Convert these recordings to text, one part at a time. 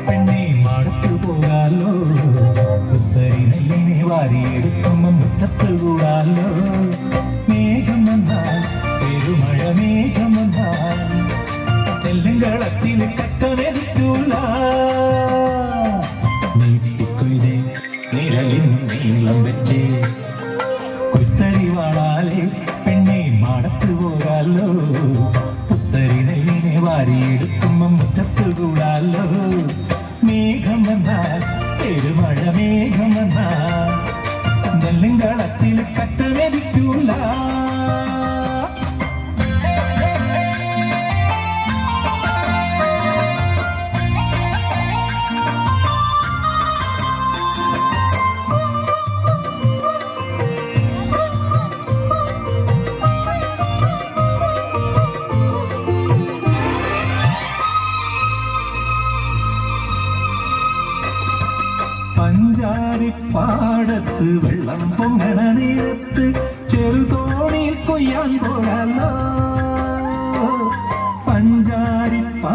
പെണ്ണെ മാടത്തു പോകാലോ പുത്തരി നെല്ലിനെ വാരിയെടുക്കുമ്പോ മുറ്റത്ത് കൂടാലോ മേഘം വന്നാൽ പെരുമഴ മേഘം വന്നാൽ നെല്ലുംകളത്തിൽ കട്ടമെതിക്കൂല നീട്ടിക്കൊയ്തേ നിഴലിൻ നീളം വെച്ചേ കുത്തരി വാളാലെ പെണ്ണെ മാടത്തു പോകാലോ പുത്തരി നെല്ലിനെ വാരിയെടുക്കുമ്പോ മുറ്റത്ത് കൂടാലോ മേഘം വന്നാൽ പെരുമഴ മേഘം വന്നാൽ നെല്ലുംകളത്തിൽ കട്ടമെതിക്കൂല പഞ്ചാരിപ്പാടത്ത് വെള്ളം പൊങ്ങണ നേരത്ത് ചെറുതോണിയിൽ കൊയ്യാൻ പോകാലോ പഞ്ചാരിപ്പാടത്ത്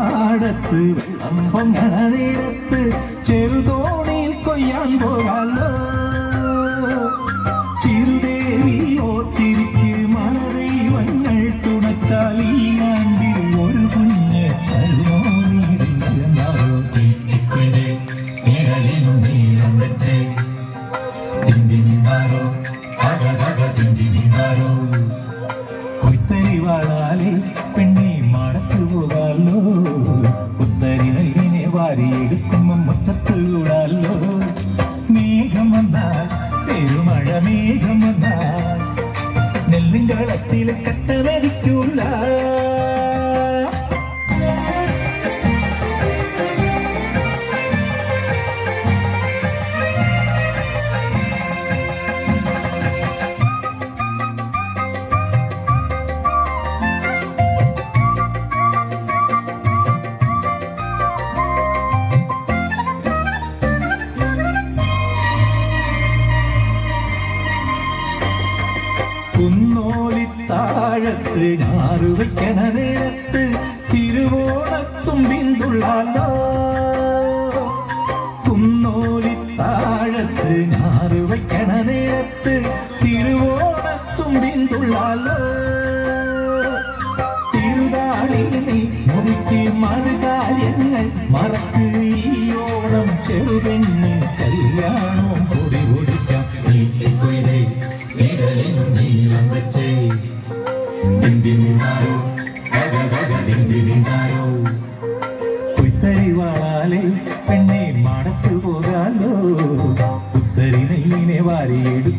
വെള്ളം പൊങ്ങണ നേരത്ത് ചെറുതോണിയിൽ കൊയ്യാൻ പോകാലോ ചിരുദേവി ഓർത്തിരിക്ക് മലദൈവങ്ങൾ തുണച്ചാൽ ഈ ആണ്ടിൽ ഒരു കുഞ്ഞ് തരുമോ നീരില്ലെന്നാരോ കുത്തരി വാളാലെ പെണ്ണെ മാടത്തു പോകാലോ കുത്തരി നെല്ലിനെ വാരിയെടുക്കുമ്പോ മുറ്റത്ത് കൂടാലോ മേഘം വന്നാൽ പെരുമഴ മേഘം വന്നാൽ നെല്ലുംകളത്തിൽ കട്ടമെതിക്കൂല കുന്നോലിത്താഴത്ത് ഞാറു വയ്ക്കണ നേരത്ത് തിരുവോണത്തുമ്പിൻ തുള്ളാലോ കുന്നോലിത്താഴത്ത് ഞാറു വയ്ക്കണ നേരത്ത് തിരുവോണത്തുമ്പിൻ തുള്ളാലോ തിരുതാളി നീ മുറിക്ക് മറുകാര്യങ്ങൾ മറക്ക് ഈ ഓണം ചെറുപെണ്ണിൻ കല്യാണവും പൊടി പൊടിക്കാം കുത്തരി വാളാലെ പെണ്ണെ മാടത്തു പോകാലോ പുത്തരി നെല്ലിനെ വാരിയെടുക്കും